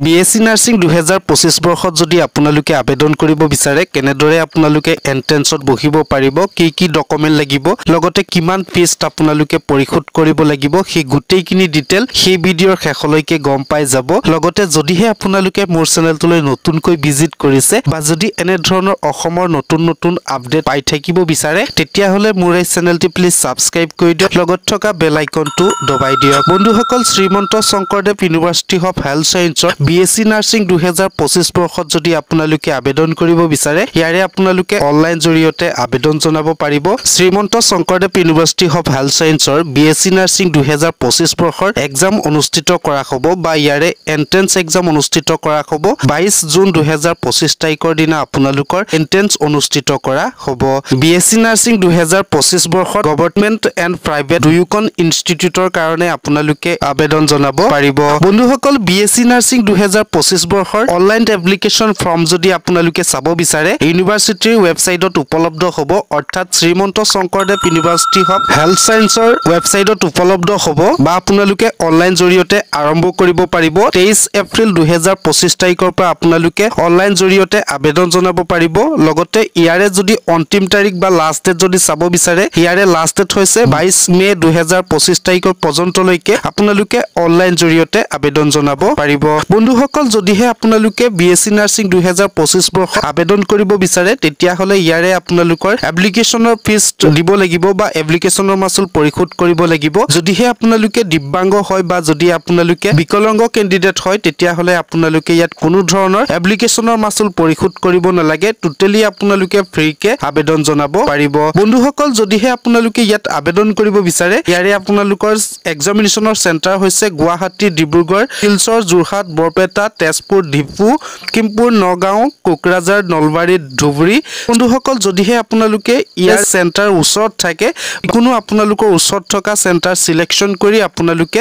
BSc nursing 2025 বৰ্ষত যদি আপোনালোকে আবেদন কৰিব বিচাৰে কেনেদৰে আপোনালোকে এন্ট্ৰেন্সত বহিব পাৰিব কি ডকুমেন্ট লাগিব লগতে কিমান ফিজ আপোনালোকে পৰিশোধ কৰিব লাগিব সেই গুটেইখিনি ডিটেইল সেই ভিডিওৰ শেষলৈকে গম পাই যাব লগতে যদিহে আপোনালোকে মোৰ চেনেলটোলৈ নতুনকৈ ভিজিট কৰিছে বা যদি এনে ধৰণৰ অসমৰ নতুন আপডেট পাই থাকিব বিচাৰে তেতিয়া হলে মোৰ এই চেনেলটি প্লিজ সাবস্ক্ৰাইব কৰি দিয়ক লগত থকা বেল আইকনটো দবাই দিয়ক বন্ধুসকল Srimanta Sankardev university of health সায়েন্সৰ বিএসসি নাৰ্সিং 2025 বৰ্ষত যদি আপোনালোকে আবেদন কৰিব বিচাৰে ইয়াৰে আপোনালোকে অনলাইন জৰিয়তে আবেদন জনাব পাৰিব Srimanta Sankardev university of health সায়েন্সৰ বিএসসি নাৰ্সিং 2025 বৰ্ষৰ এক্সাম অনুষ্ঠিত কৰা হ'ব বা ইয়াৰে এন্ট্ৰেন্স এক্সাম অনুষ্ঠিত কৰা হ'ব 22 জুন 2025 তাৰিখৰ দিনা আপোনালোকৰ এন্ট্ৰেন্স অনুষ্ঠিত কৰা হ'ব বিএসসি নাৰ্সিং 2025 বৰ্ষত গভৰ্ণমেন্ট এণ্ড প্ৰাইভেট দুয়োখন ইনষ্টিটিউটৰ কাৰণে আপোনালোকে আবেদন জনাব পাৰিব বন্ধুসকল বিএসসি নাৰ্সিং 2025 বৰ্ষৰ অনলাইন এপ্লিকেশন ফৰ্ম যদি আপোনালোকে চাব বিচাৰে ইউনিভাৰ্চিটিৰ ৱেবছাইটত উপলব্ধ হ'ব অৰ্থাৎ Srimanta Sankardev university of health সায়েন্সৰ ৱেবছাইটত উপলব্ধ হ'ব বা আপোনালোকে অনলাইন জৰিয়তে আৰম্ভ কৰিব পাৰিব 23 এপ্ৰিল 2025 তাৰিখৰ পৰা আপোনালোকে অনলাইন জৰিয়তে আবেদন জনাব পাৰিব লগতে ইয়াৰে যদি অন্তিম তাৰিখ বা লাষ্ট ডেট যদি চাব বিচাৰে ইয়াৰে লাষ্ট ডেট হৈছে 22 মে 2025 তাৰিখৰ পৰ্যন্তলৈকে আপোনালোকে অনলাইন জৰিয়তে আবেদন জনাব পাৰিব বন্ধুসকল যদিহে আপোনালোকে বিএসসি নাৰ্সিং 2025 বৰ্ষত আবেদন কৰিব বিচাৰে তেতিয়া হলে ইয়াৰে আপোনালোকৰ এপ্লিকেশনৰ ফিজ দিব লাগিব বা এপ্লিকেশনৰ মাসুল পৰিশোধ কৰিব লাগিব যদিহে আপোনালোকে দিব্যাংগ হয় বা যদি আপোনালোকে বিকলাংগ ক্যান্ডিডেট হয় তেতিয়া হলে আপোনালোকে ইয়াত কোনো ধৰণৰ এপ্লিকেশনৰ মাসুল পৰিশোধ কৰিব নালাগে টোটালি আপোনালোকে ফ্ৰীকে আবেদন জনাব পাৰিব বন্ধুসকল যদিহে আপোনালোকে ইয়াত আবেদন কৰিব বিচাৰে ইয়াৰে আপোনালোকৰ এক্সামিনেশনৰ চেণ্টাৰ হৈছে গুৱাহাটী ডিব্ৰুগড় শিলচৰ যোৰহাট বৰপেটা তেজপুৰ ডিপু কিমপুৰ নগাঁও কোকৰাঝাৰ নলবাৰী ধুবুৰী বন্ধুসকল যদিহে আপোনালোকে ইয়াৰ চেণ্টাৰ ওচৰত থাকে কোনো আপোনালোকৰ ওচৰত থকা চেণ্টাৰ সিলেকশন কৰি আপোনালোকে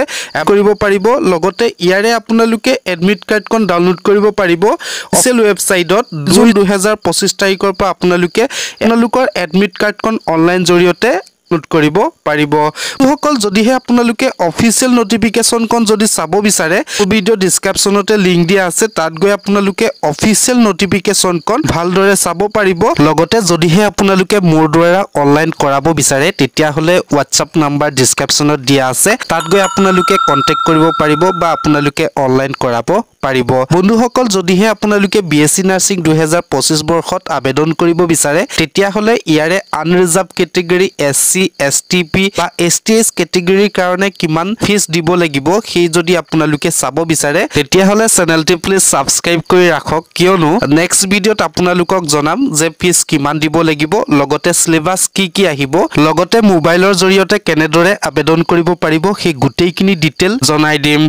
কৰিব পাৰিব লগতে ইয়াৰে আপোনালোকে এডমিট কাৰ্ডখন ডাউনলোড কৰিব পাৰিব অফিচিয়েল ৱেবছাইটত জুন 2025 তাৰিখৰ পৰা আপোনালোকে আপোনালোকৰ এডমিট কাৰ্ডখন অনলাইন জৰিয়তে নোট কৰিব পাৰিব সকল যদিহে আপোনালোকে অফিচিয়েল নোটিফিকেশনখন যদি চাব বিচাৰে ভিডিও ডেসক্ৰিপচনতে লিংক দিয়া আছে তাত গৈ আপোনালোকে অফিচিয়েল নোটিফিকেশনখন ভালদৰে চাব পাৰিব লগতে যদিহে আপোনালোকে মোৰ দ্বাৰা অনলাইন কৰাব বিচাৰে তেতিয়া হলে WhatsApp নম্বৰ ডেসক্ৰিপচনত দিয়া আছে তাত গৈ আপোনালোকে কন্টাক্ট কৰিব পাৰিব বা আপোনালোকে অনলাইন কৰাব পাৰিব বন্ধুসকল যদিহে আপোনালোকে বিএসসি নাৰ্সিং 2025 বৰ্ষত আবেদন কৰিব বিচাৰে তেতিয়া হলে ইয়াৰে আনৰিজাৰ্ভ ক্যাটেগৰী SC STP বা STS ক্যাটেগৰীৰ কাৰণে কিমান ফিজ দিব লাগিব সেই যদি আপোনালোকে চাব বিচাৰে তেতিয়া হলে চেনেলটি প্লিজ সাবস্ক্ৰাইব কৰি ৰাখক কিয়নো নেক্সট ভিডিওত আপোনালোকক জনাম যে ফিজ কিমান দিব লাগিব লগতে সিলেবাস কি আহিব লগতে মোবাইলৰ জৰিয়তে কেনেদৰে আবেদন কৰিব পাৰিব সেই গুটেইখিনি ডিটেইল জনাই দিম